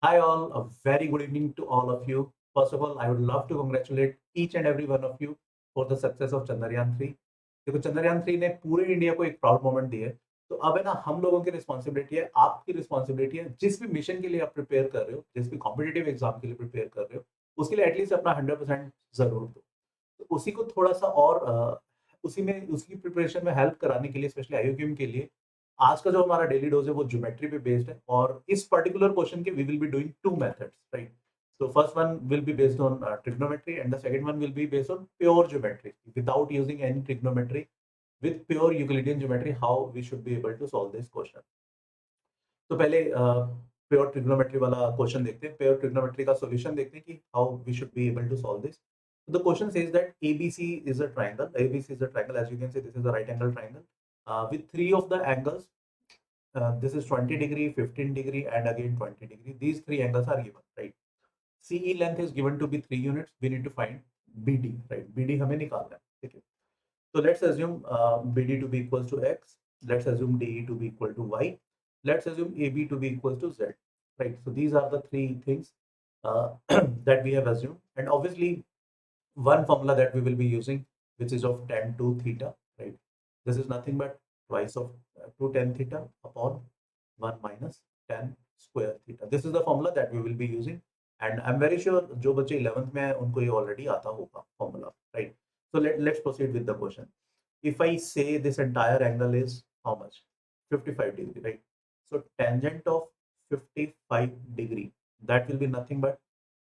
Hi all, a very good evening to all of you. First of all, I would love to congratulate each and every one of you for the success of Chandrayaan 3. देखो चंद्रयान 3 ने पूरे India को एक proud moment दी है। तो अब है ना हम लोगों की रिस्पॉन्सिबिलिटी है, आपकी रिस्पॉन्सिबिलिटी है, जिस भी मिशन के लिए आप प्रिपेयर कर रहे हो, जिस भी कॉम्पिटेटिव एग्जाम के लिए प्रिपेयर कर रहे हो, उसके लिए एटलीस्ट अपना 100% जरूर दो। तो उसी को थोड़ा सा और उसी में उसकी प्रिपरेशन में हेल्प कराने के लिए स्पेशली आईयूक्यूएम के लिए आज का जो हमारा डेली डोज है वो ज्योमेट्री पे बेस्ड है और इस पर्टिकुलर क्वेश्चन के we will be doing two methods right. So first one will be based on trigonometry and the second one will be based on pure geometry without using any trigonometry with pure Euclidean geometry how we should be able to solve this question. तो पहले pure trigonometry वाला question देखते हैं, pure trigonometry का solution देखते हैं कि how we should be able to solve this. The question says that ABC is a triangle. ABC is a triangle. As you can see, this is a right angle triangle with three of the angles. This is 20 degree, 15 degree, and again 20 degree. These three angles are given, right? CE length is given to be 3 units. We need to find BD, right? BD हमें निकालना है, ठीक है? So let's assume BD to be equals to X. Let's assume DE to be equal to Y. Let's assume AB to be equals to Z. Right. So these are the three things that we have assumed. And obviously, one formula that we will be using, which is of tan to theta. Right. This is nothing but twice of 2 tan theta upon 1 minus tan square theta. This is the formula that we will be using. And I'm very sure जो बच्चे 11th में हैं उनको ये already आता होगा formula, right? So let's proceed with the question. If I say this entire angle is how much? 55 degree, right? So tangent of 55 degree, that will be nothing but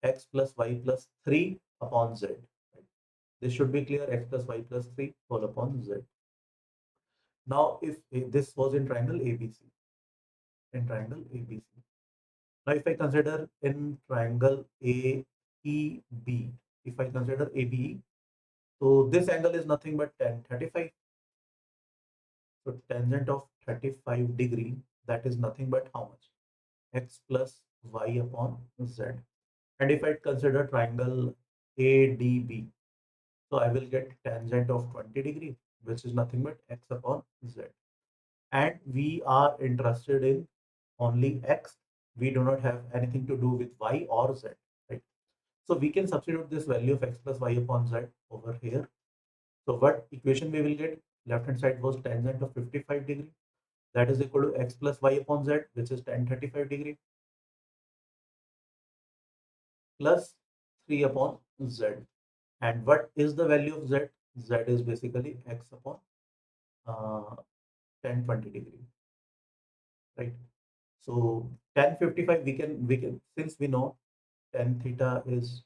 x plus y plus 3 upon z. Right? This should be clear, x plus y plus 3 whole upon z. Now, if this was in triangle ABC, in triangle ABC. Now, if I consider in triangle AEB, if I consider ABE, so this angle is nothing but tan 35. So tangent of 35 degree, that is nothing but how much? X plus y upon z. And if I consider triangle ADB, so I will get tangent of 20 degree, which is nothing but x upon z. And we are interested in only x. We do not have anything to do with y or z, right? So we can substitute this value of x plus y upon z over here. So what equation we will get? Left hand side was tangent of 55 degree. That is equal to x plus y upon z, which is tan 35 degree, plus 3 upon z. And what is the value of z? Z is basically x upon uh, tan 20 degree, right? So tan 55 we can since we know tan theta is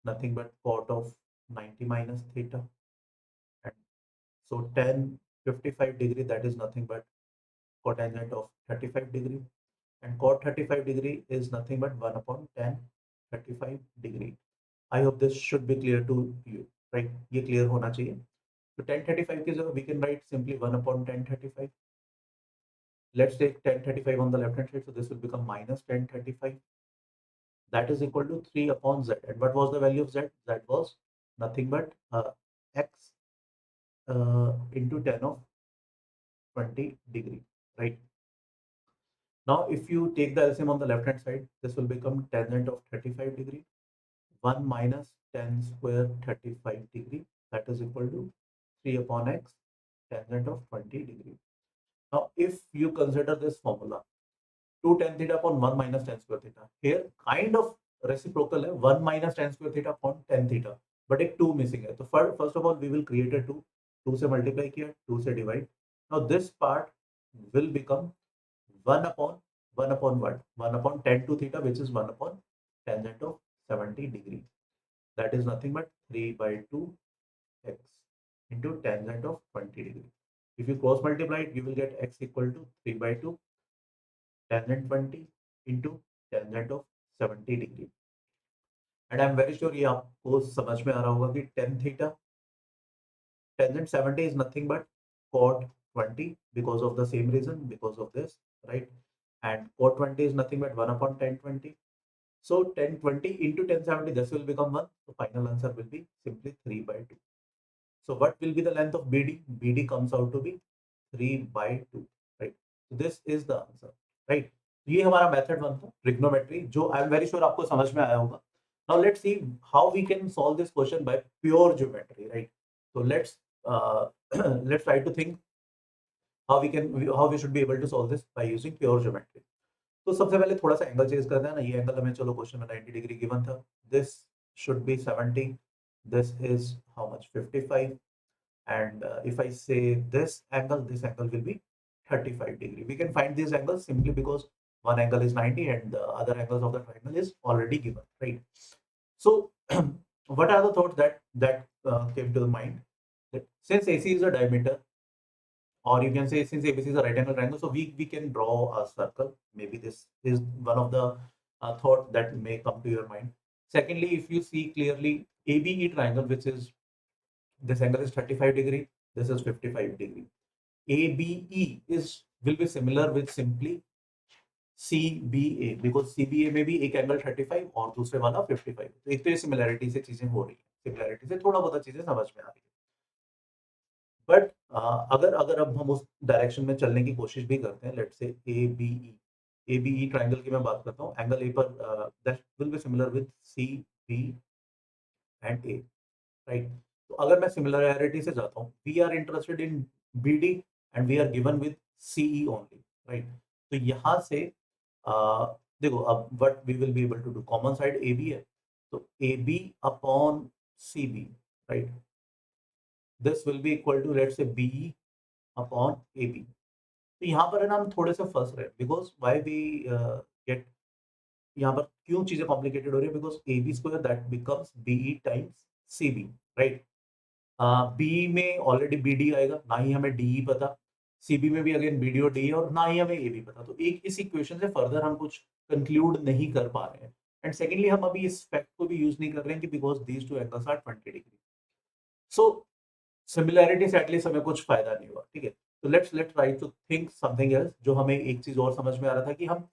nothing but cot of 90 minus theta, and so tan 55 degree, that is nothing but cotangent of 35 degree, and cot 35 degree is nothing but 1 upon tan 35 degree. I hope this should be clear to you, right? ये clear होना चाहिए. So tan 35 की जगह we can write simply 1 upon tan 35. Let's take tan 35 on the left hand side, so this will become minus tan 35. That is equal to 3 upon z. And what was the value of z? Z was nothing but x into tan of 20 degree, right? Now, if you take the LCM on the left hand side, this will become tangent of 35 degree, 1 minus tan square 35 degree, that is equal to 3 upon x tangent of 20 degree. Now, if you consider this formula, 2 tan theta upon 1 minus tan square theta, here kind of reciprocal है 1 minus tan square theta upon tan theta, but एक 2 missing है. तो first of all, we will create a 2, 2 से multiply किया, 2 से divide. Now, this part will become 1 upon what? 1 upon tan to theta, which is 1 upon tangent of 70 degree. That is nothing but 3 by 2 x into tangent of 20 degree. If you cross multiply it, you will get x equal to 3 by 2 tangent 20 into tangent of 70 degree. And I'm very sure ये आपको समझ में आ रहा होगा कि tan theta tangent 70 is nothing but cot 20 because of the same reason, because of this, right? And cot 20 is nothing but 1 upon tan 20. So tan 20 into tan 70, this will become 1. So final answer will be simply 3 by 2. So what will be the length of BD? BD comes out to be 3 by 2, right? So this is the answer, right? ये हमारा method one था trigonometry, जो I am very sure आपको समझ में आया होगा. Now let's see how we can solve this question by pure geometry, right. So let's try to think how we should be able to solve this by using pure geometry. तो सबसे पहले थोड़ा सा एंगल चेंज करते हैं ना. ये angle हमें चलो क्वेश्चन में 90 डिग्री गिवन था. This should be 70, this is how much 55, and if I say this angle will be 35 degree. We can find these angles simply because one angle is 90 and the other angles of the triangle is already given, right? So what are the thoughts that came to the mind? That since AC is a diameter, or you can say since ABC is a right angle triangle, so we can draw a circle. Maybe this is one of the thought that may come to your mind. Secondly, if you see clearly ABE triangle, which is this angle is 35 degree, this is 55 degree. ABE is will be similar with simply CBA, because CBA में भी एक angle 35 और दूसरे वाला 55. तो एक तो ये सिमिलैरिटी से चीजें हो रही है, सिमिलैरिटी से थोड़ा बहुत चीजें समझ में आ रही है. बट अगर अगर अब हम उस डायरेक्शन में चलने की कोशिश भी करते हैं, लेट्स से ABE ट्रायंगल की मैं बात करता हूँ. एंगल ए पर that will be similar with CB and A, right. तो अगर मैं सिमिलैरिटी से जाता हूँ, we are interested in BD and we are given with CE only, right. तो यहाँ से देखो अब what we will be able to do. Common side AB है, तो AB upon CB, right. This will be equal to let's say BE upon AB. तो यहाँ पर है ना हम थोड़े से फंस रहे हैं, बिकॉज वाई वी गेट, यहाँ पर क्यों चीजें कॉम्प्लिकेटेड हो रही है, because AB square that becomes BE times CB, right. BE में ऑलरेडी BD आएगा, ना ही हमें DE पता. CB में भी अगेन BD और DE, और ना ही हमें AB पता. तो एक इस इक्वेशन से फर्दर हम कुछ कंक्लूड नहीं कर पा रहे हैं. एंड सेकेंडली हम अभी इस फैक्ट को भी यूज नहीं कर रहे हैं कि because these two angles are 20 degree. So similarity से एटलीस्ट हमें कुछ फायदा नहीं हुआ, ठीक है. तो let's try to think something else. जो हमें एक चीज और समझ में आ रहा था कि हम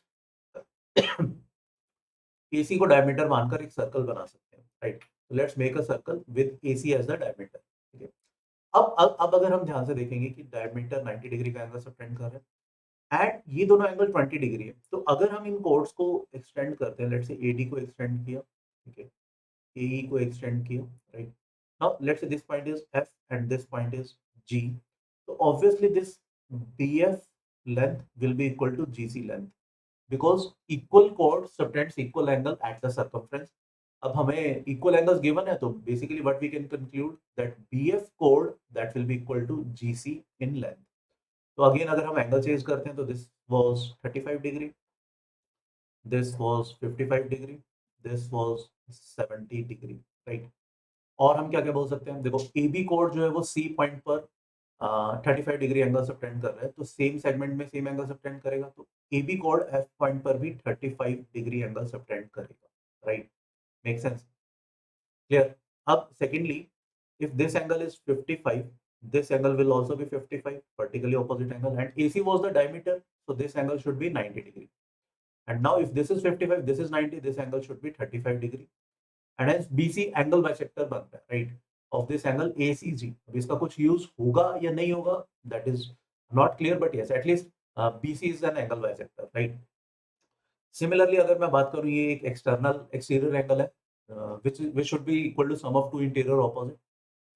AC को डायमीटर मानकर एक सर्कल बना सकते हैं, राइट. तो let's make a circle with AC as the diameter, ठीक है. अब अगर हम ध्यान से देखेंगे कि डायमीटर 90 डिग्री का एंगल सबटेंड कर रहे हैं एंड ये दोनों एंगल 20 डिग्री है. तो अगर हम इन कोड्स को एक्सटेंड करते हैं, लेट्स से AD को एक्सटेंड किया, ठीक है, AE को एक्सटेंड किया, right. Now let's say this point is F and this point is G. So obviously this BF length will be equal to GC length, because equal chord subtends equal angle at the circumference. अब हमें equal angles given है, तो basically what we can conclude that BF chord that will be equal to GC in length. तो again अगर हम angle change करते हैं, तो this was 35 degree, this was 55 degree, this was 70 degree, right. और हम क्या क्या बोल सकते हैं, देखो AB कोड जो है वो C पॉइंट पर 35 डिग्री एंगल सबटेंड कर रहा है, तो सेम सेगमेंट में सेम एंगल सबटेंड करेगा. तो AB कोड F पॉइंट पर भी 35 डिग्री एंगल सबटेंड करेगा, राइट. Make sense, clear. अब secondly, if this angle is 55, this angle will also be 55, vertically opposite angle, and AC was the diameter, so this angle should be 90 degree. And now if this is 55, this is 90, this angle should be 35 degree. And hence BC angle bisector बनता है, right, of this angle ACG. अब इसका कुछ use होगा या नहीं होगा, that is not clear, but yes at least BC is an angle bisector, right. Similarly अगर मैं बात करूं, ये एक एक्सटर्नल एक्सटीरियर एंगल है, which should be equal to sum of two interior opposite.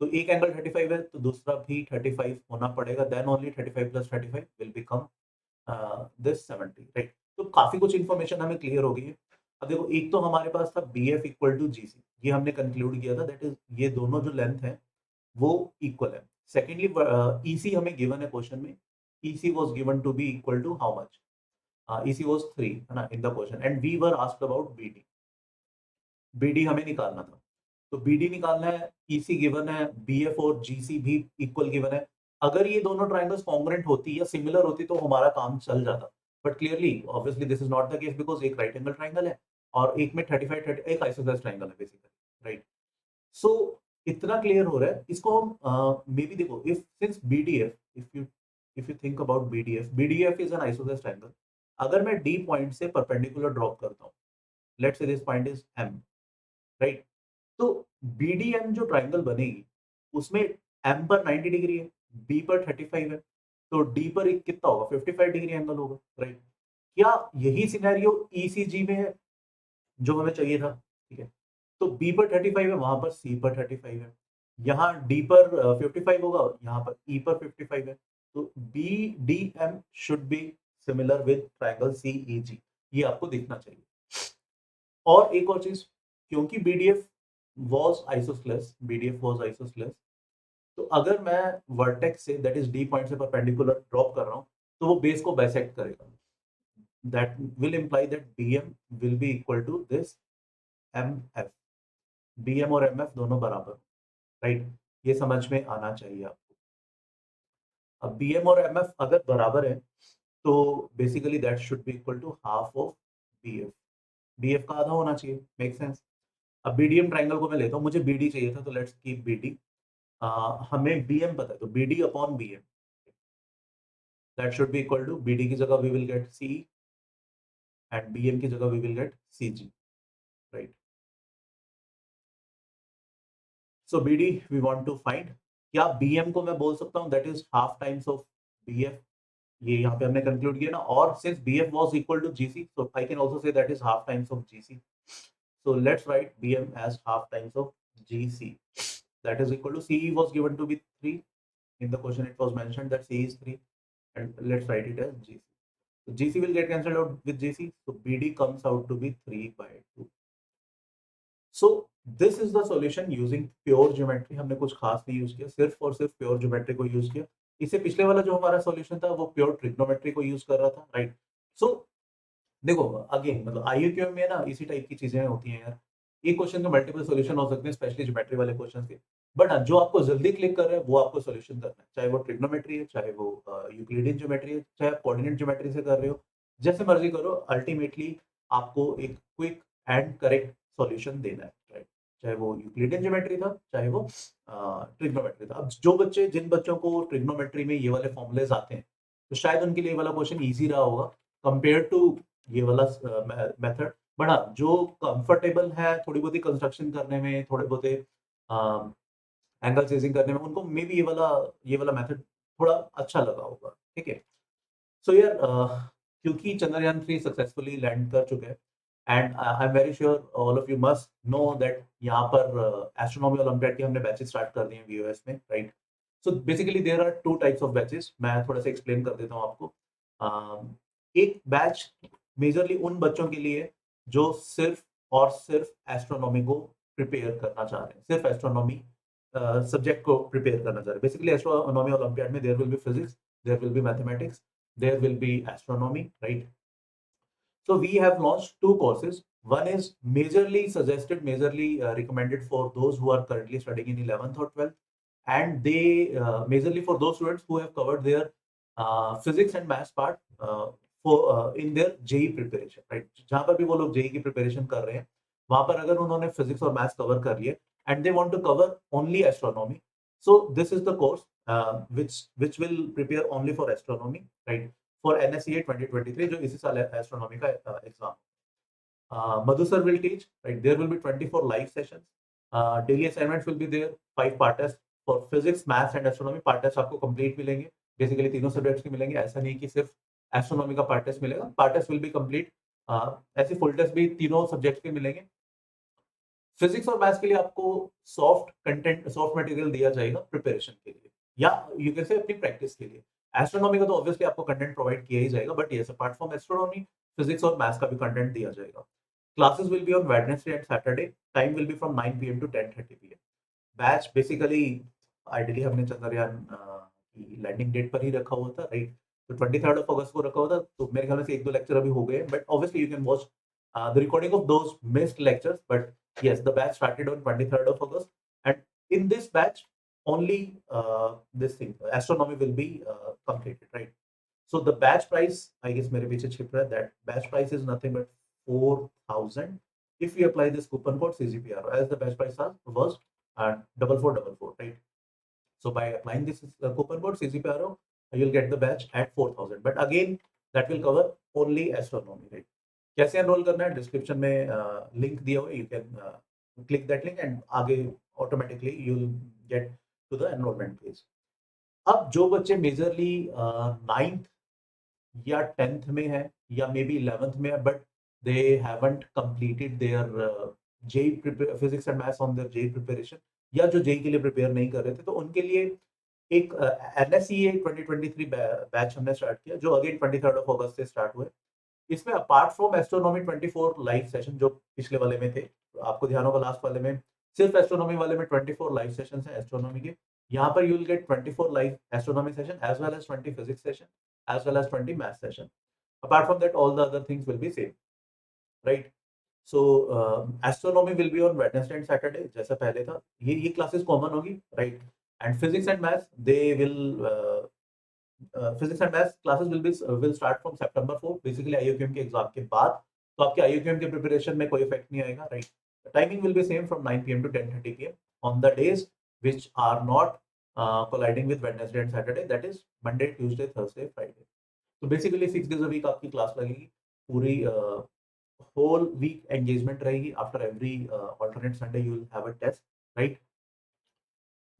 तो एक एंगल 35 है, तो दूसरा भी 35 होना पड़ेगा, then only 35 plus 35 will become this 70, right. तो काफी कुछ इन्फॉर्मेशन हमें क्लियर हो गई है. अब देखो, एक तो हमारे पास था BF इक्वल टू GC, ये हमने कंक्लूड किया था, दैट इज ये दोनों जो लेंथ है वो इक्वल है. सेकेंडली EC हमें गिवन है क्वेश्चन में. EC was given to be equal to how much, EC was 3 है ना in the question, and we were asked about BD हमें निकालना था. तो BD निकालना है, EC गिवन है, BF और GC भी इक्वल गिवन है. अगर ये दोनों ट्राइंगल्स कॉन्ग्रुएंट होती या सिमिलर होती तो हमारा काम चल जाता. But clearly obviously this is not the case, because एक राइट एंगल ट्राइंगल है और एक में 35 30 एक आइसोसेलेस ट्राइंगल है बेसिकली, राइट. सो इतना क्लियर हो रहा है. इसको हम मे बी देखो, if since BDF, if you think about BDF is an isosceles triangle. अगर मैं D पॉइंट से परपेंडिकुलर ड्रॉप करता हूँ, let's say this point is M, right. तो BDM जो ट्राइंगल बनेगी उसमें M पर 90 डिग्री है, B पर 35 है, तो D पर एक कितना होगा, 55 डिग्री एंगल होगा, राइट. क्या यही सिनेरियो ईसीजी में है जो हमें चाहिए था? ठीक है, तो बी पर 35 है, वहां पर सी पर 35 है, यहाँ डी पर 55 होगा, यहाँ पर ई पर 55 है, तो B D M should be similar with triangle C E G, ये आपको दिखना चाहिए। और एक और चीज, क्योंकि BDF was isosceles, BDF was isosceles, तो अगर मैं वर्टेक्स से, दैट इज डी पॉइंट से परपेंडिकुलर ड्रॉप कर रहा हूँ, तो वो बेस को बाइसेक्ट करेगा। That will imply that BM will be equal to this M F, BM और एम एफ दोनों बराबर, राइट? ये समझ में आना चाहिए आपको। अब बीएम और एमएफ अगर बराबर है, तो basically that should be equal to half of BF, BF का आधा होना चाहिए, मेक सेंस? अब बीडीएम ट्राइंगल को मैं लेता हूँ, मुझे बीडी चाहिए था, तो लेट्स कीप बीडी। हमें बीएम पता है, तो BD upon BM, that should be equal to, BD की जगह we will get C and BM की जगह we will get CG, right? So BD we want to find, क्या बीएम को मैं बोल सकता हूँ that is half times of BF, ये यहाँ पे हमने कंक्लूड किया ना, और since BF was equal to GC, so I can also say that is half times of GC. So let's write BM as half times of GC. That is equal to CE was given to be 3. In the question it was mentioned that CE is 3, and let's write it as GC. So GC will get cancelled out with GC, so BD comes out to be 3 by 2. So this is the solution using pure geometry. हमने कुछ खास नहीं use किया, सिर्फ और सिर्फ pure geometry को use किया। इससे पिछले वाला जो हमारा सॉल्यूशन था वो प्योर ट्रिग्नोमेट्री को यूज कर रहा था, राइट? सो देखो, अगेन मतलब आईयूक्यू में ना इसी टाइप की चीजें होती हैं यार, एक क्वेश्चन के मल्टीपल सॉल्यूशन हो सकते हैं, स्पेशली ज्योमेट्री वाले क्वेश्चन के। बट हाँ, जो आपको जल्दी क्लिक कर रहा है वो आपको सॉल्यूशन करना है, चाहे वो ट्रिग्नोमेट्री है, चाहे वो यूक्लिडियन ज्योमेट्री है, चाहे आप कोऑर्डिनेट ज्योमेट्री से कर रहे हो, जैसे मर्जी करो, अल्टीमेटली आपको एक क्विक एंड करेक्ट सॉल्यूशन देना है, राइट? चाहे वो यूक्लिडियन ज्योमेट्री था, चाहे वो ट्रिग्नोमेट्री था। अब जो बच्चे, जिन बच्चों को ट्रिग्नोमेट्री में ये वाले फॉर्मूलेज आते हैं, तो शायद उनके लिए ये वाला क्वेश्चन ईजी रहा होगा कंपेयर टू ये वाला मेथड। बट हाँ, जो कंफर्टेबल है थोड़ी बहुत कंस्ट्रक्शन करने में, थोड़े बहुत एंगल चेजिंग करने में, उनको मे बी ये वाला मेथड थोड़ा अच्छा लगा होगा, ठीक है? सो यार, क्योंकि चंद्रयान 3 सक्सेसफुली लैंड कर चुके हैं, and I am very sure all of you must know that यहाँ पर एस्ट्रोनॉमी ओलंपियाड के हमने बैचेस स्टार्ट कर दिए हैं वीओएस में, right? So basically there are two types of batches, मैं थोड़ा सा एक्सप्लेन कर देता हूँ आपको। एक बैच मेजरली उन बच्चों के लिए जो सिर्फ और सिर्फ एस्ट्रोनॉमी को प्रिपेयर करना चाह रहे हैं, सिर्फ एस्ट्रोनॉमी सब्जेक्ट को प्रिपेयर करना चाह रहे हैं। बेसिकली एस्ट्रोनॉमी ओलंपियाड में there will be physics, there will be mathematics, there will be astronomy, right? So we have launched two courses. One is majorly suggested, majorly recommended for those who are currently studying in 11th or 12th, and they majorly for those students who have covered their physics and maths part for in their JEE preparation, right? जहाँ पर भी वो लोग JEE की preparation कर रहे हैं, वहाँ पर अगर उन्होंने physics और maths cover कर लिए and they want to cover only astronomy, so this is the course which will prepare only for astronomy, right? For NSEA 2023, जो इसी साल एस्ट्रोनॉमी का exam. Madhu sir will teach, right? There will be 24 live sessions. Daily assignments will be there, 5 part tests for physics, maths and astronomy. Part tests आपको complete मिलेंगे, basically तीनों subjects के मिलेंगे, ऐसा नहीं कि सिर्फ एस्ट्रोनॉमी का पार्ट टेस्ट मिलेगा, part test will be complete. ऐसे फुल टेस्ट भी तीनों सब्जेक्ट्स के मिलेंगे। फिजिक्स और मैथ्स के लिए आपको सॉफ्ट कंटेंट, सॉफ्ट मटेरियल दिया जाएगा प्रिपरेशन के लिए, या यू कैन से अपनी प्रैक्टिस के लिए। एस्ट्रोनॉमी का तो ऑब्वियसली आपको कंटेंट प्रोवाइड किया ही जाएगा, but yes, apart from astronomy, physics और मैथ्स का भी कंटेंट दिया जाएगा। Classes will be on Wednesday and Saturday. Time will be from 9 p.m. to 10:30 p.m. Batch basically ideally हमने चंद्रयान की लैंडिंग डेट पर ही रखा हुआ था, राइट? तो 23rd ऑफ अगस्त को रखा हुआ था, तो मेरे ख्याल से एक दो लेक्चर अभी हो गए, but obviously you can watch the recording of those missed lectures, but yes, the batch started on 23rd of August, and in this batch only this thing astronomy will be completed, right? So the batch price, I guess मेरे पीछे छिप रहा है, that batch price is nothing but 4,000 if we apply this coupon code CGPR, as the batch price was 4444, right? So by applying this coupon code CGPRO, you'll get the batch at 4,000, but again that will cover only astronomy, right? कैसे enrol करना है, description में link दिया हुआ है, you can click that link and आगे automatically you will get to the enrolment page. अब जो बच्चे मेजरली 9th या 10th में है या मे बी 11th में है, but they haven't completed their JEE physics and maths on their JEE preparation, या जो जेई के लिए प्रिपेयर नहीं कर रहे थे, तो उनके लिए एक एनएसईए 2023 बैच हमने स्टार्ट किया, जो अगेन 23 अगस्त से स्टार्ट हुए। इसमें apart from astronomy 24 live session जो पिछले वाले में थे, आपको ध्यान होगा लास्ट वाले में सिर्फ एस्ट्रोनॉमी वाले में 24 लाइव सेशन है एस्ट्रोनॉमी के। यहाँ पर you will get 24 live astronomy session as well as 20 physics session as well as 20 math session. Apart from that all the other things will be same, right. So astronomy will be on Wednesday and Saturday जैसा पहले था, ये classes common होगी, right. And physics and maths they will physics and maths classes will start from September 4, basically IUQM के exam के बाद। तो आपके आईयूक्यूएम के प्रिपरेशन में कोई इफेक्ट नहीं आएगा, right. Timing will be same from 9 PM to 10:30 PM on the days which are not colliding with Wednesday and Saturday, that is Monday, Tuesday, Thursday, Friday. तो बेसिकली 6 डेज अ वीक आपकी class लगेगी, पूरी whole week engagement रहेगी। After every alternate Sunday you will have a test, right?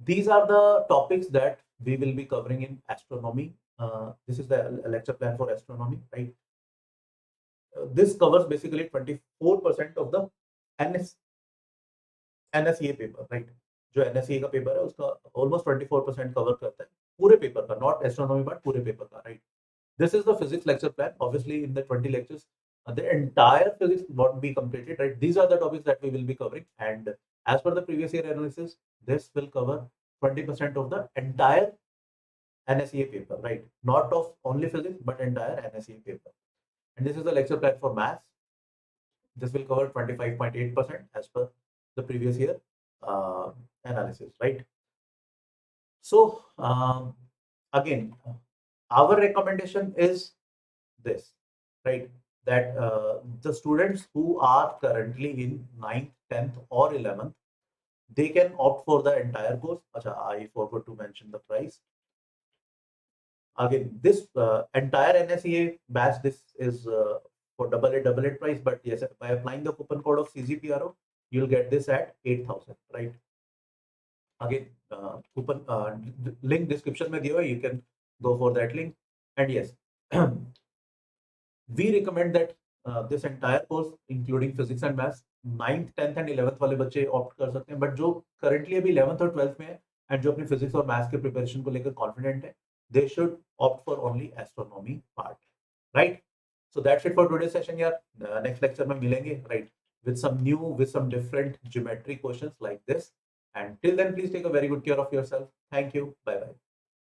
These are the topics that we will be covering in astronomy. This is the lecture plan for astronomy, right? This covers basically 24% of the NS NSEA paper, right? जो NSEA का paper है उसका almost 24% cover करता है पूरे paper का, not astronomy but पूरे paper का, right? This is the physics lecture plan. Obviously, in the 20 lectures, the entire physics won't be completed, right? These are the topics that we will be covering. And as per the previous year analysis, this will cover 20% of the entire NSEA paper, right? Not of only physics, but entire NSEA paper. And this is the lecture plan for maths. This will cover 25.8% as per the previous year analysis, right? So, again, our recommendation is this, right? That the students who are currently in 9th, 10th, or 11th, they can opt for the entire course. Acha, I forgot to mention the price. Again, this entire NSEA batch, this is for double A price, but yes, by applying the coupon code of CGPRO, you'll get this at 8,000, right? Again, coupon link description में दिया हुआ है, you can go for that link. And yes, we recommend that this entire course including physics and maths 9th 10th and 11th वाले बच्चे opt कर सकते हैं, but जो currently अभी 11th और 12th में है एंड जो अपनी फिजिक्स और मैथ्स के प्रिपरेशन को लेकर कॉन्फिडेंट है, they should opt for only astronomy part, right? So that's it for today's session यार। next lecture में मिलेंगे, right, with some different geometry questions like this, and till then please take a very good care of yourself. Thank you, bye bye.